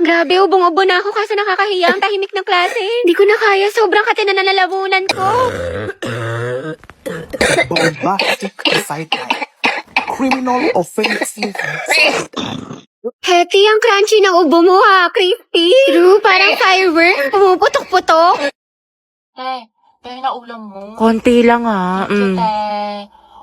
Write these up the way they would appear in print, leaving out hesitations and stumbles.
Grabe, ubong-ubo na ako kaso nakakahiya ang tahimik ng klase. Hindi ko na kaya, sobrang kati na nalalabunan ko. Bombastic sideline. Criminal offensive. Hetty, ang crunchy ng ubo mo ha, crispy. True, parang firework, pumuputok-putok. Kaya na ulam mo. Konti lang ha.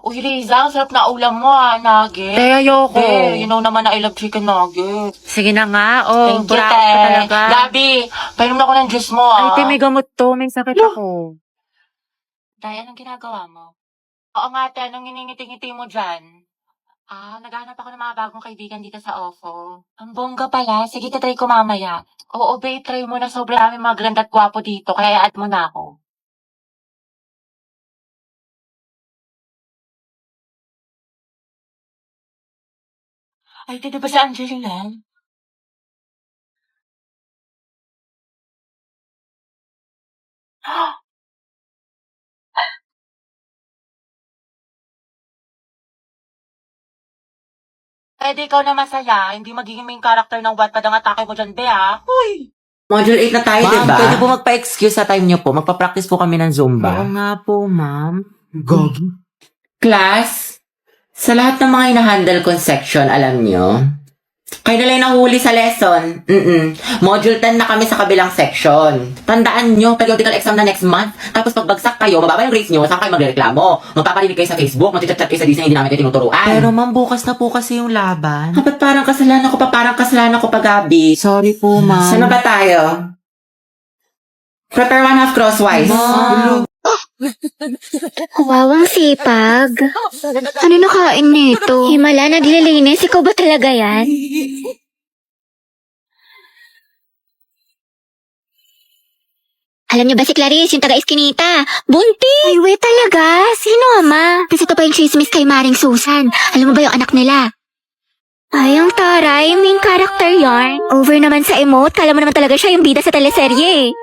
Uy, Riza, ang sarap na ulam mo nugget. Ayoko. You know naman na I love chicken nugget. Sige na nga. Oh, Thank you, buraot ka talaga. Gabi, painom na ako ng juice mo, Ay, may gamot to. May sakit ako. Day, anong ginagawa mo? Oo nga, te, anong iningiti-ngiti mo dyan? Naghahanap ako ng mga bagong kaibigan dito sa OFO. Ang bongga pala. Sige, tatry ko mamaya. Oo, babe, try mo na sobrang dami mga ganda at gwapo dito, kaya add mo na ako. Ay, di ba si Angelina? Pwede ikaw na masaya, hindi magiging main character ng Wattpad ang atake mo dyan, be, Uy! Module 8 na tayo, Ma'am, diba? pwede po magpa-excuse sa time niyo po. Magpa-practice po kami ng Zumba. Oo nga po, ma'am. Gogi. Class, sa lahat ng mga hinahandle kong section, alam niyo, kayo na lang yung nahuli sa lesson. Module 10 na kami sa kabilang section. Tandaan nyo, periodical exam na next month. Tapos pag bagsak kayo, mababa yung grades nyo, saan kayo magreklamo? Magpaparinig kayo sa Facebook, magchat-chat kayo sa Disney, hindi namin kayo tinuturuan. Pero ma'am, bukas na po kasi yung laban. Ba't parang kasalanan ko pa, Gabi? Sorry po, ma'am. Saan na ba tayo? Prepare one half crosswise. Ma'am. Wow, ang sipag. Ano nakain nito? Himala, naglilinis. Ikaw ba talaga yan? Alam niyo ba si Clarice, yung taga-Eskinita? Bunti! Ay, wait talaga. Sino, ama? Kasi ito pa yung chismis kay Maring Susan. Alam mo ba yung anak nila? Ay, ang taray. Main character yarn. Over naman sa emote. Kala mo naman talaga siya yung bida sa teleserye.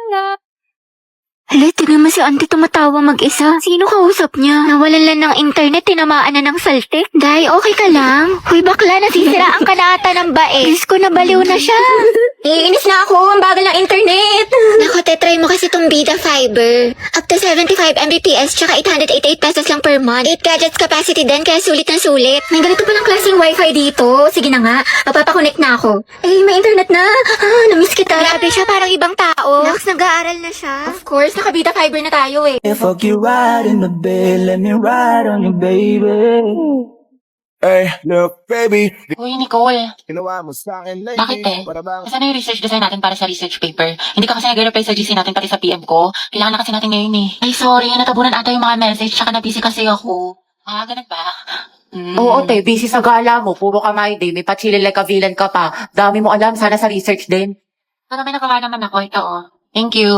Hala, tignan mo si auntie tumatawa mag-isa. Sino kausap niya? Nawalan lang ng internet, tinamaan na ng saltik. Day, okay ka lang? Huy, bakla, nasisiraan ka na ata ng bae. Diyos ko, nabaliw na siya. Iinis na ako, ang bagal ng internet. Nako, tetry mo kasi tong Bida Fiber. Up to 75 Mbps, tsaka 888 pesos lang per month. 8 gadgets capacity din, kaya sulit na sulit. May ganito palang klaseng wifi dito. Sige na nga, magpapakonect na ako. Eh, may internet na. Namiss kita. Grabe siya, parang ibang tao. Naks, nag-aaral na siya. Of course, naka-Bida Fiber na tayo eh. Fuck you right in the bed, let me ride on you, baby. Hey, look, baby. Uy, Nicole, Ginawa mo sa akin, lady. bakit Para bang... Nasaan na yung research design natin para sa research paper? Hindi ka kasi nag-reply sa GC natin pati sa PM ko. Kailangan na kasi natin ngayon eh. Ay, sorry, natabunan ata yung mga message, tsaka na-busy kasi ako. Ganun ba? Oo, te. Busy sa gala mo. Puro ka my day. May pa-chillin like a villain ka pa. Dami mo alam. Sana sa research din. Pero may nagawa naman ako. Ito, Thank you.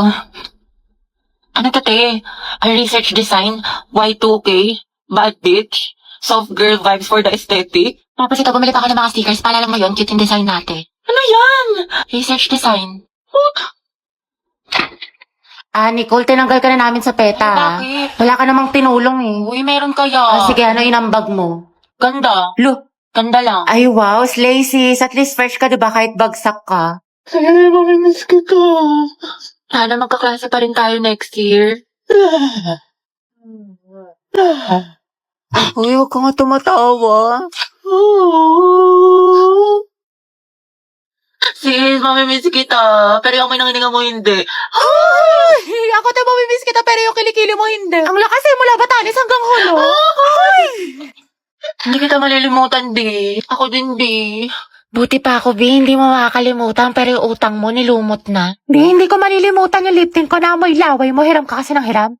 Ano to, te? Ang research design? Y2K? Bad bitch? Soft girl vibes for the aesthetic? Tapos ito, bumili pa ako ng mga stickers. Paalala mo yun, cute yung design natin. Ano yan? Research design. Nicole, tinanggal ka na namin sa PETA. Bakit? Wala ka namang tinulong eh. Uy, meron kaya. Sige, ano inambag mo? Ganda. Ganda lang. Ay, wow, slay sis. At least fresh ka, diba? Kahit bagsak ka. Kaya mamimiss kita. Sana magkaklase pa rin tayo next year. Uy, huwag ka nga tumatawa. Sis, mamimiss kita. Pero yung may nangininga mo hindi. Ay, ako tayo mamimiss kita pero yung kilikili mo hindi. Ang lakas eh, mula Batanes hanggang Hulo. Hindi kita malilimutan, di. Ako din, di. Buti pa ako, Bi, hindi mo makakalimutan pero yung utang mo nilumot na. Hindi ko malilimutan yung lip tint ko na amoy laway mo. Hiram ka kasi ng hiram.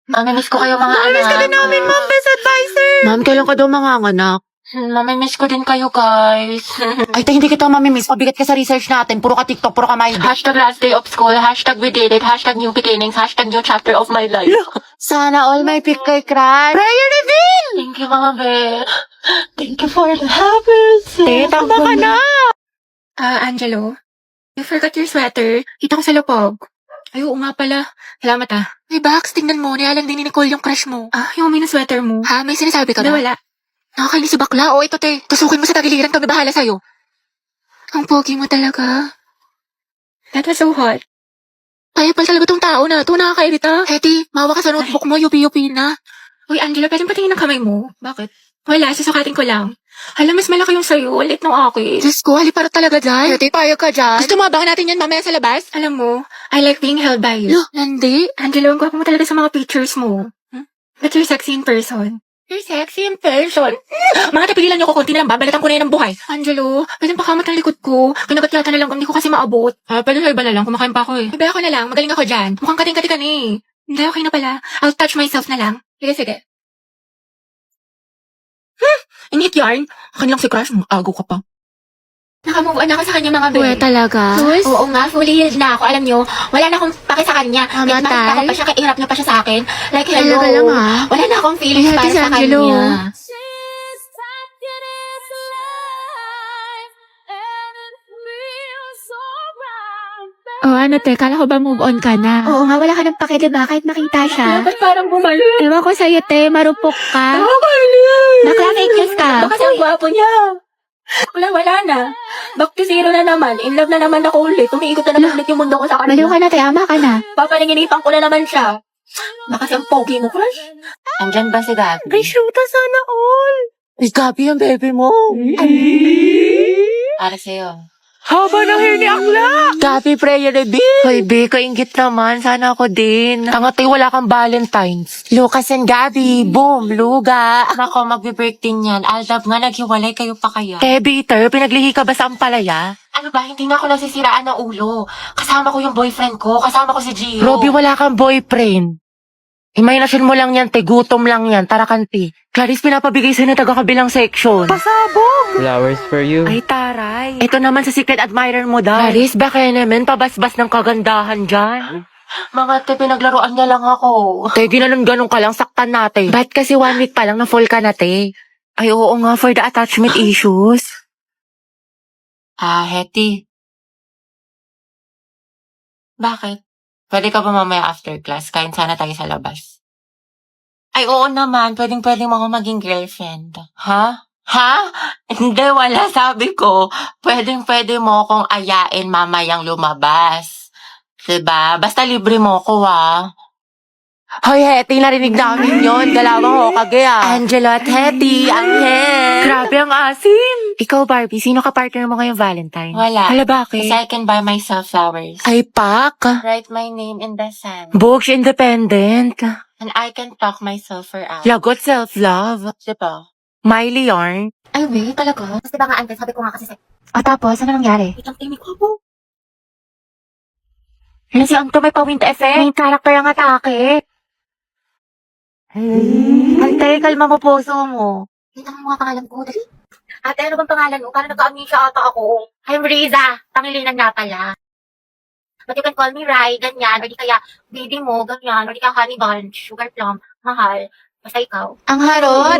Mamimiss ko kayo mga anak. Mamimiss ka din namin, ma'am, best advisor. Ma'am, kailan ka daw manganganak? Mamimiss ko din kayo, guys. Ay, hindi kita mamimiss. Pabigat ka sa research natin. Puro ka TikTok, puro ka my Hashtag last day of school, hashtag we did it, hashtag new beginnings, hashtag new chapter of my life. Sana all may pick kay crush. Prayer reveal! Thank you, mga be. Thank you for the happiness. Tama ka na! Angelo, you forgot your sweater. Kita ko sa lupog. Ay, oo nga pala. Salamat Ay, Bax, tingnan mo. Nialang din ni Nicole yung crush mo. Yung mini sweater mo. May sinasabi ka ba? Wala. Nakakainis si bakla. Ito, te. Tusukin mo sa tagiliran. Kami bahala sa'yo. Ang pogi mo talaga. That was so hot. Kaya pala talaga tong tao na ito, nakakairita. Hetty, mawa ka sa notebook mo, yupi-yupi na. Uy, Angela, pwedeng patingin ng kamay mo. Bakit? Wala, susukatin ko lang. Alam, mas malaki yung sa'yo, ulit ng akin. Diyos ko, halip para talaga dyan. Hetty, payag ka dyan. Gusto mo abangan natin yan mamaya sa labas? Alam mo, I like being held by you. Landi? Angela, ang gwapo mo talaga sa mga pictures mo. But you're sexy in person. You're sexy in person. Mga tapigilan niyo ko, konti na lang, babalatan ko na yan ng buhay. Angelo, pwedeng pakamot ng likod ko. Kinagat-kata na lang kung hindi ko kasi maabot. Pwede sa iba na lang, kumakain pa ako eh. Iba ako na lang, magaling ako dyan. Mukhang kating-kati ka na eh. Hindi, okay na pala. I'll touch myself na lang. Sige. Init yarn. Akin lang si Crush, agaw ka pa. Nakamove on ako sa kanya mga Uwe, talaga? Sus? Oo nga, fully healed na ako. Alam nyo, wala na akong pake sa kanya. Kahit makita ko pa siya, kairap niya pa siya sa akin. Like, hello. Talaga lang, ah. Wala na akong feelings Ay, para si sa Angelo. kanya. Oh, ano te, kala ko ba move on ka na? Oo nga, wala ka ng pake, diba? Kahit makita siya. Ba't parang bumalik? Ewan ko sa'yo te, marupok ka. Bakla fake news ka. Baka ang gwapo niya. Wala na. Back to zero na naman. In love na naman ako ulit. Umiikot na naman ulit yung mundo ko sa Baliw kanya. ka na, te. Ama ka na. Papalinginipan ko na naman siya. Baka siyang pogi mo, Crush. Andyan ba si Gabi? Ay, shoota sana all. Ay, Gabi yung baby mo. Para sa'yo. Haba ng hair ni Akla. Gabi, prayer na din. Hoy, B, kaingit naman. Sana ako din. Tangatay, wala kang Valentine's. Lucas and Gabi, boom, luga. Nako, magbe-birthday niyan. Aldab nga, naghiwalay kayo pa kaya. Bitter, pinaglihi ka ba sa ampalaya? Ano ba, hindi na ako nasisiraan ng ulo. Kasama ko yung boyfriend ko. Kasama ko si Gio. Robby, wala kang boyfriend. Imahinasyon mo lang yan, te. Gutom lang yan. Tara, kanti. Clarice, pinapabigay sa'yo na taga-kabilang section. Pasabog! Flowers for you. Ay, taray. Ito naman sa secret admirer mo daw. Clarice, baka naman pabasbas ng kagandahan dyan. Mga te, pinaglaruan niya lang ako. Te, ginanon-ganon ka lang, saktan natin. Ba't kasi 1 week pa lang na full ka na, te? Ay, oo nga, for the attachment issues. Hetty. Bakit? Pwede ka ba mamaya after class? Kain sana tayo sa labas. Ay, oo naman. Pwedeng mo ako maging girlfriend. Ha? Ha? Hindi, wala. Sabi ko, pwede mo akong ayain mamayang lumabas. Diba? Basta libre mo ko, Hoy, Hetty, narinig namin yon. Galawang ho, kagaya. Angela at Hetty, Angel. Grabe ang asim. Ikaw, Barbie, sino ka partner mo ngayong Valentine? Wala. Hala, bakit? Kasi I can buy myself flowers. Ay, pak. Write my name in the sand. Books independent. And I can talk myself out. Lagot self-love. Diba? Miley yarn. Ay, wait, talaga. Kasi ba nga, Ante, sabi ko nga kasi tapos, ano nangyari? Itang timing ko po. Ano si Anto, may pa-wind effect? May character ang atake. Ante, kalma mo puso mo. Hindi mo mga pangalan ko, dali. Ate, ano bang pangalan mo? Parang nagka-amnesia ata ako. I'm Riza. Pangilinan nga pala. But you can call me Rai, ganyan. O di kaya, baby mo, ganyan. O di kaya honey bunch, sugar plum, mahal. Basta ikaw. Ang harot!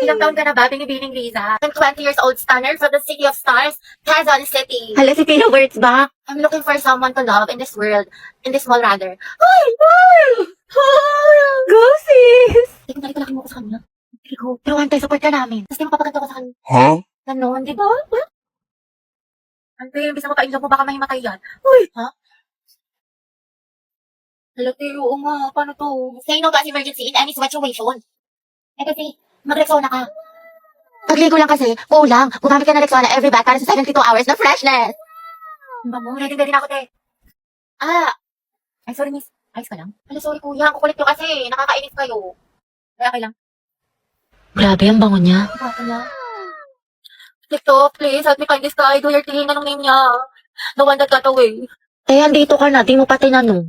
Ilang taon ka na ba, binibining Riza? I'm 20 years old stunner from the city of stars, Quezon City. Hala, si Pino words ba? I'm looking for someone to love in this world. In this world, rather. Ay! Go, sis! Hindi ko nalipalaki mo ko sa kanya. Hindi ko. Pero Ante, support ka namin. Tapos di mapapaganda ko sa kanya. Huh? Ganon, di ba? Ante, imbis na mapailag mo, baka mahimatay yan. Uy! Ha? Hala, pero oo nga. Paano to? Say no to as emergency in any situation. Eh kasi, mag-Rexona ka. Pagligo lang kasi, kulang. Gumamit ka ng Rexona every bath para sa 72 hours na freshness. Ang bango, ready na ako, te. Ay, sorry, miss. Ayos ka lang? Hala, sorry, kuya. Ang kukulit nyo kasi. Nakakainis kayo. Kaya okay lang. Grabe, ang bango niya. Baka na. TikTok, please, help me find this guy. Do your thing. Anong name niya? The one that got away. Eh, andito ka na, di mo pa tinanong.